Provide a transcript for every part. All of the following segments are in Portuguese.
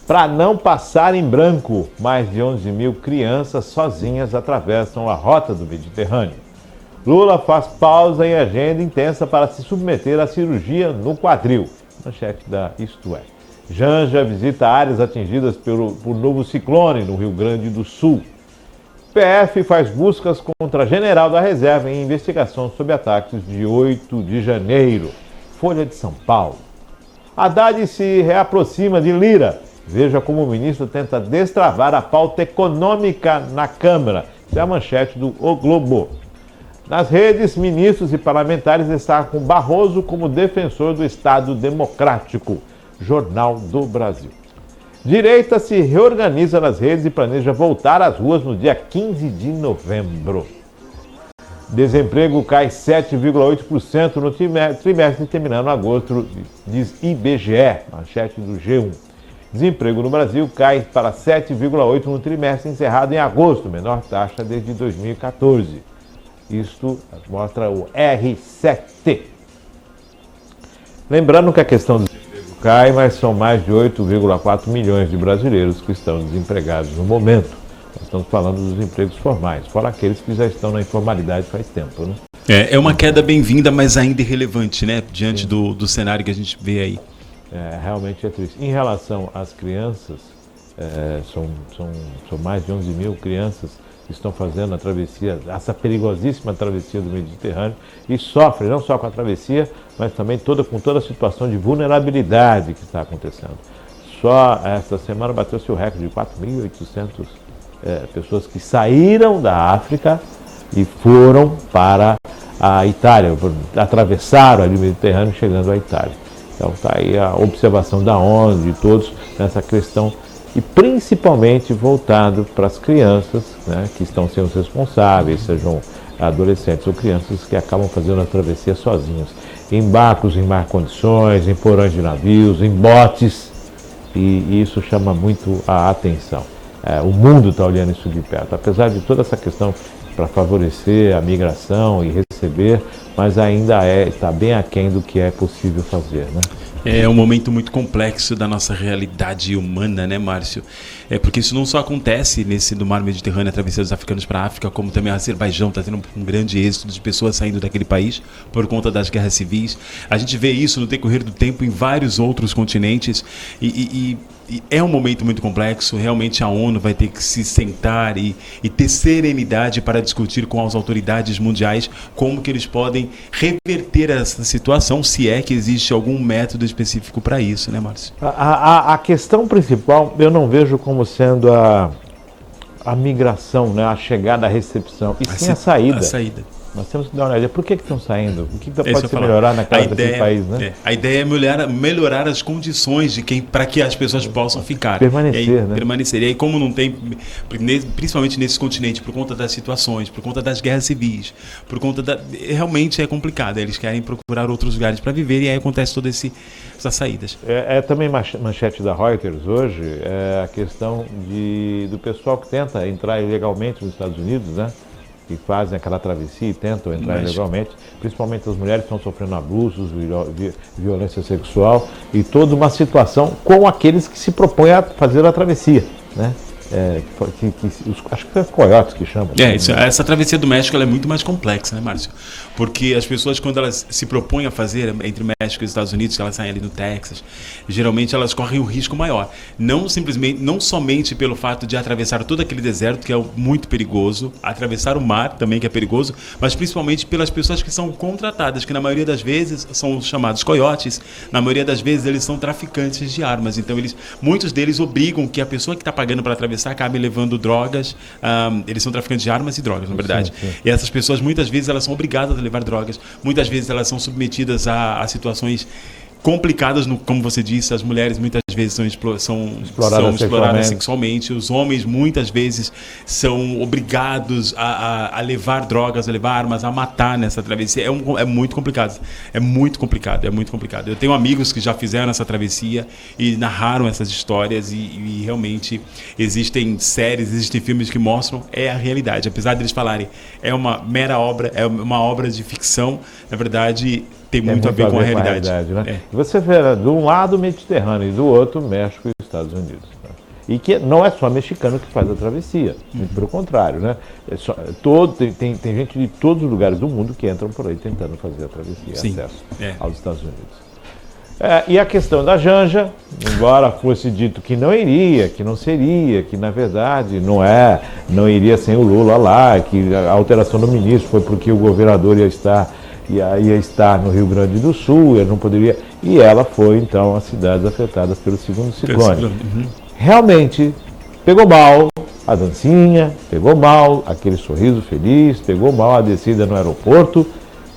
Para não passar em branco, mais de 11 mil crianças sozinhas atravessam a rota do Mediterrâneo. Lula faz pausa em agenda intensa para se submeter à cirurgia no quadril. Manchete da Isto É. Janja visita áreas atingidas por novo ciclone no Rio Grande do Sul. PF faz buscas contra general da reserva em investigação sobre ataques de 8 de janeiro. Folha de São Paulo. Haddad se reaproxima de Lira. Veja como o ministro tenta destravar a pauta econômica na Câmara. Isso é a manchete do O Globo. Nas redes, ministros e parlamentares destacam Barroso como defensor do Estado Democrático. Jornal do Brasil. Direita se reorganiza nas redes e planeja voltar às ruas no dia 15 de novembro. Desemprego cai 7,8% no trimestre terminando agosto, diz IBGE, manchete do G1. Desemprego no Brasil cai para 7,8% no trimestre encerrado em agosto, menor taxa desde 2014. Isto mostra o R7. Lembrando que a questão do desemprego cai, mas são mais de 8,4 milhões de brasileiros que estão desempregados no momento. Nós estamos falando dos empregos formais, fora aqueles que já estão na informalidade faz tempo, né? É uma queda bem-vinda, mas ainda irrelevante, né? Diante do cenário que a gente vê aí. Realmente é triste. Em relação às crianças, são mais de 11 mil crianças que estão fazendo a travessia, essa perigosíssima travessia do Mediterrâneo, e sofrem não só com a travessia, mas também com toda a situação de vulnerabilidade que está acontecendo. Só esta semana bateu-se o recorde de 4.800 pessoas que saíram da África e foram para a Itália, atravessaram ali o Mediterrâneo chegando à Itália. Então está aí a observação da ONU, de todos, nessa questão, e principalmente voltado para as crianças, né, que estão sendo responsáveis, sejam adolescentes ou crianças que acabam fazendo a travessia sozinhos, em barcos em má condições, em porões de navios, em botes, e isso chama muito a atenção. O mundo está olhando isso de perto, apesar de toda essa questão para favorecer a migração e receber, mas ainda está bem aquém do que é possível fazer, né? É um momento muito complexo da nossa realidade humana, né, Márcio? Porque isso não só acontece do mar Mediterrâneo, a travessia dos africanos para a África, como também o Azerbaijão está tendo um grande êxito de pessoas saindo daquele país por conta das guerras civis. A gente vê isso no decorrer do tempo em vários outros continentes e é um momento muito complexo. Realmente a ONU vai ter que se sentar e ter serenidade para discutir com as autoridades mundiais como que eles podem reverter essa situação, se é que existe algum método específico para isso, né, Márcio? A questão principal eu não vejo como sendo a migração, né, a chegada, a recepção, e sim a saída. A saída. Nós temos que dar uma olhada. Por que estão saindo? O que pode se melhorar naquele país, né? A ideia é melhorar as condições para que as pessoas possam ficar. Permanecer, né? Permanecer. E aí, como não tem, principalmente nesse continente, por conta das situações, por conta das guerras civis, realmente é complicado. Eles querem procurar outros lugares para viver e aí acontece todas essas saídas. Também manchete da Reuters hoje, a questão do pessoal que tenta entrar ilegalmente nos Estados Unidos, né? Que fazem aquela travessia e tentam entrar ilegalmente, principalmente as mulheres que estão sofrendo abusos, violência sexual e toda uma situação com aqueles que se propõem a fazer a travessia, né? Acho que é os coiotes que chamam. Essa travessia do México ela é muito mais complexa, né, Márcio? Porque as pessoas, quando elas se propõem a fazer entre México e Estados Unidos, que elas saem ali no Texas, geralmente elas correm um risco maior. Não somente pelo fato de atravessar todo aquele deserto, que é muito perigoso, atravessar o mar também, que é perigoso, mas principalmente pelas pessoas que são contratadas, que na maioria das vezes são os chamados coiotes, na maioria das vezes eles são traficantes de armas. Então muitos deles obrigam que a pessoa que está pagando para atravessar acabe levando drogas. Eles são traficantes de armas e drogas, na verdade. Sim. E essas pessoas, muitas vezes, elas são obrigadas a levar drogas. Muitas vezes, elas são submetidas a situações complicadas, como você disse. As mulheres muitas vezes são exploradas sexualmente. Os homens muitas vezes são obrigados a levar drogas, a levar armas, a matar nessa travessia. É muito complicado. É muito complicado. Eu tenho amigos que já fizeram essa travessia e narraram essas histórias e realmente existem séries, existem filmes que mostram a realidade. Apesar deles falarem é uma mera obra, é uma obra de ficção, na verdade tem muito a ver com a realidade, né? Você vê de um lado o Mediterrâneo e do outro o México e os Estados Unidos. Né? E que não é só mexicano que faz a travessia, muito pelo contrário, né? Tem gente de todos os lugares do mundo que entram por aí tentando fazer a travessia, acesso aos Estados Unidos. E a questão da Janja, embora fosse dito que não iria, que não seria, que na verdade não iria sem o Lula lá, que a alteração do ministro foi porque o governador ia estar no Rio Grande do Sul, ele não poderia, e ela foi então às cidades afetadas pelo segundo ciclone. Realmente pegou mal a dancinha, pegou mal aquele sorriso feliz, pegou mal a descida no aeroporto,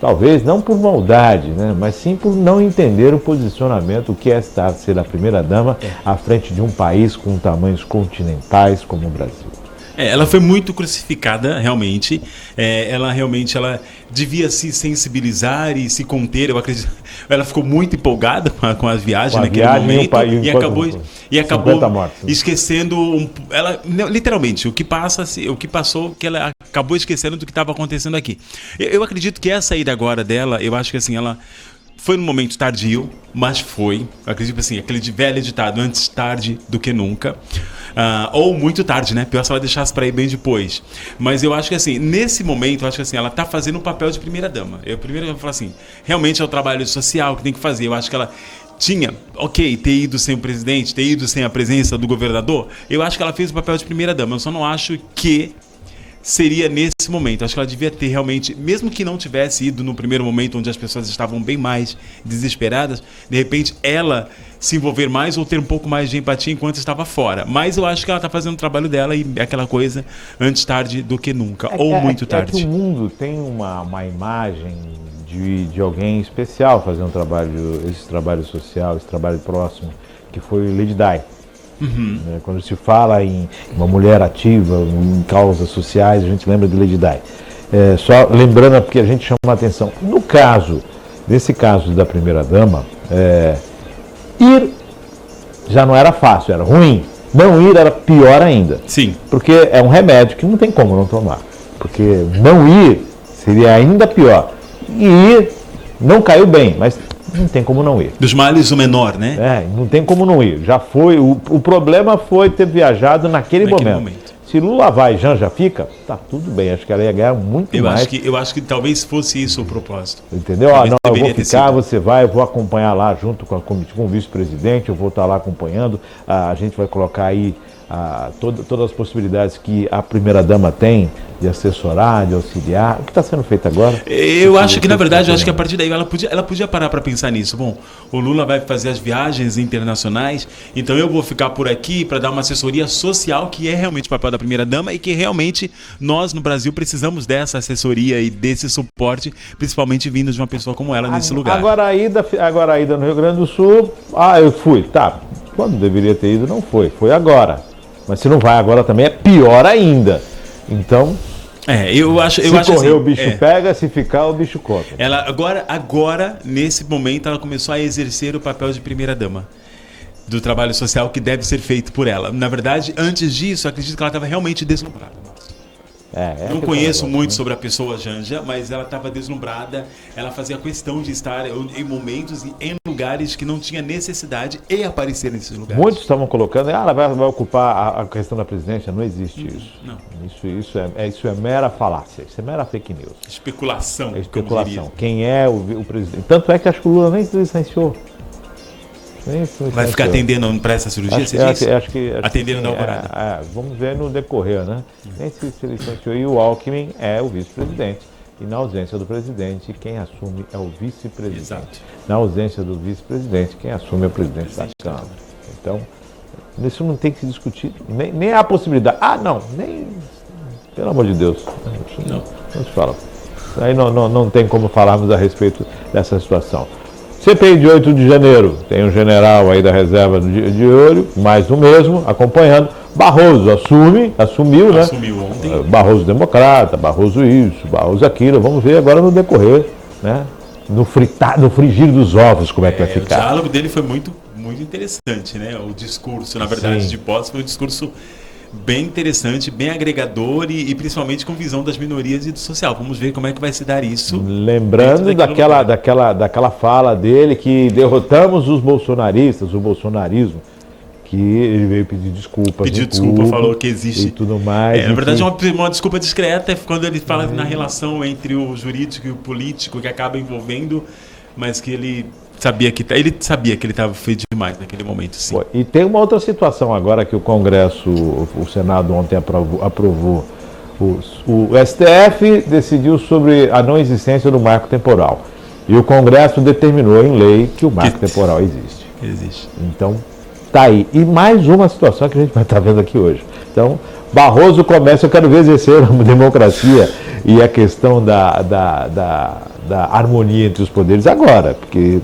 talvez não por maldade, né, mas sim por não entender o posicionamento, o que é ser a primeira-dama à frente de um país com tamanhos continentais como o Brasil. Ela foi muito crucificada, realmente. Ela devia se sensibilizar e se conter. Eu acredito. Ela ficou muito empolgada com a viagem naquele momento e acabou esquecendo. Literalmente, o que passou, que ela acabou esquecendo do que estava acontecendo aqui. Eu acredito que essa ida agora dela, eu acho que assim, ela foi num momento tardio, mas foi. Eu acredito assim, aquele velho ditado, antes tarde do que nunca. Ou muito tarde, né? Pior se ela deixasse para ir bem depois. Mas eu acho que assim, nesse momento, eu acho que assim, ela tá fazendo o papel de primeira-dama. Primeiro eu falo assim, realmente é o trabalho social que tem que fazer. Eu acho que ela tinha, ter ido sem o presidente, ter ido sem a presença do governador. Eu acho que ela fez o papel de primeira-dama. Eu só não acho que seria nesse momento. Acho que ela devia ter realmente, mesmo que não tivesse ido no primeiro momento onde as pessoas estavam bem mais desesperadas, de repente ela se envolver mais ou ter um pouco mais de empatia enquanto estava fora. Mas eu acho que ela está fazendo o trabalho dela e é aquela coisa antes tarde do que nunca, ou muito tarde. É que o mundo tem uma imagem de alguém especial fazendo esse trabalho social, esse trabalho próximo, que foi Lady Di. Né? Quando se fala em uma mulher ativa, em causas sociais, a gente lembra de Lady Di. Só lembrando, porque a gente chama a atenção. Nesse caso da primeira-dama, ir já não era fácil, era ruim. Não ir era pior ainda. Sim. Porque é um remédio que não tem como não tomar. Porque não ir seria ainda pior. E ir não caiu bem, mas não tem como não ir. Dos males o menor, né? Não tem como não ir. Já foi. O problema foi ter viajado naquele momento. Se Lula vai e Janja fica, tá tudo bem. Acho que ela ia ganhar muito mais. Eu acho que talvez fosse isso o propósito. Entendeu? Não, eu vou ficar, você vai, eu vou acompanhar lá junto com o vice-presidente, eu vou estar lá acompanhando. A gente vai colocar aí todas as possibilidades que a primeira-dama tem de assessorar, de auxiliar. O que está sendo feito agora? Eu acho que, na verdade, a partir daí ela podia parar para pensar nisso. Bom, o Lula vai fazer as viagens internacionais, então eu vou ficar por aqui para dar uma assessoria social, que é realmente o papel da primeira-dama e que realmente nós, no Brasil, precisamos dessa assessoria e desse suporte, principalmente vindo de uma pessoa como ela nesse lugar. Agora a ida no Rio Grande do Sul, eu fui. Tá, quando deveria ter ido, não foi. Foi agora. Mas se não vai agora também é pior ainda. Então, eu acho se correr assim, o bicho pega, se ficar o bicho come. Ela agora, nesse momento, ela começou a exercer o papel de primeira-dama do trabalho social que deve ser feito por ela. Na verdade, antes disso, acredito que ela estava realmente deslumbrada. Não conheço muito sobre a pessoa Janja, mas ela estava deslumbrada, ela fazia questão de estar em momentos e em lugares que não tinha necessidade e aparecer nesses lugares. Muitos estavam colocando, ela vai ocupar a questão da presidência, não existe isso. Não. Isso é mera falácia, isso é mera fake news. Especulação. É especulação. Quem é o presidente? Tanto é que acho que o Lula nem se licenciou. Vai ficar atendendo para essa cirurgia, você disse? Acho que atendendo na Alvorada. Vamos ver no decorrer, né? Nem se licenciou. E o Alckmin é o vice-presidente. E na ausência do presidente, quem assume é o vice-presidente. Exato. Na ausência do vice-presidente, quem assume é o presidente da Câmara. Então, isso não tem que se discutir. Nem há possibilidade. Nem... Pelo amor de Deus. Não se fala. Aí não tem como falarmos a respeito dessa situação. CPI de 8 de janeiro, tem um general aí da reserva de olho, mais o mesmo, acompanhando. Barroso assumiu, né? Assumiu ontem. Barroso democrata, Barroso isso, Barroso aquilo. Vamos ver agora no decorrer, né? No frigir dos ovos, como é que vai ficar. O diálogo dele foi muito, muito interessante, né? O discurso, na verdade, de posse foi um discurso bem interessante, bem agregador e principalmente com visão das minorias e do social. Vamos ver como é que vai se dar isso. Lembrando daquela fala dele que derrotamos os bolsonaristas, o bolsonarismo, que ele veio pedir desculpas. Pediu desculpa, falou que existe. E tudo mais. Na verdade, uma desculpa discreta é quando ele fala na relação entre o jurídico e o político, que acaba envolvendo, mas que ele sabia que ele estava feio demais naquele momento, sim. E tem uma outra situação agora que o Congresso, o Senado ontem aprovou. O STF decidiu sobre a não existência do marco temporal. E o Congresso determinou em lei que o marco temporal existe. Existe. Então, tá aí. E mais uma situação que a gente vai estar vendo aqui hoje. Então, Barroso começa, eu quero ver exercer a democracia e a questão da harmonia entre os poderes agora, porque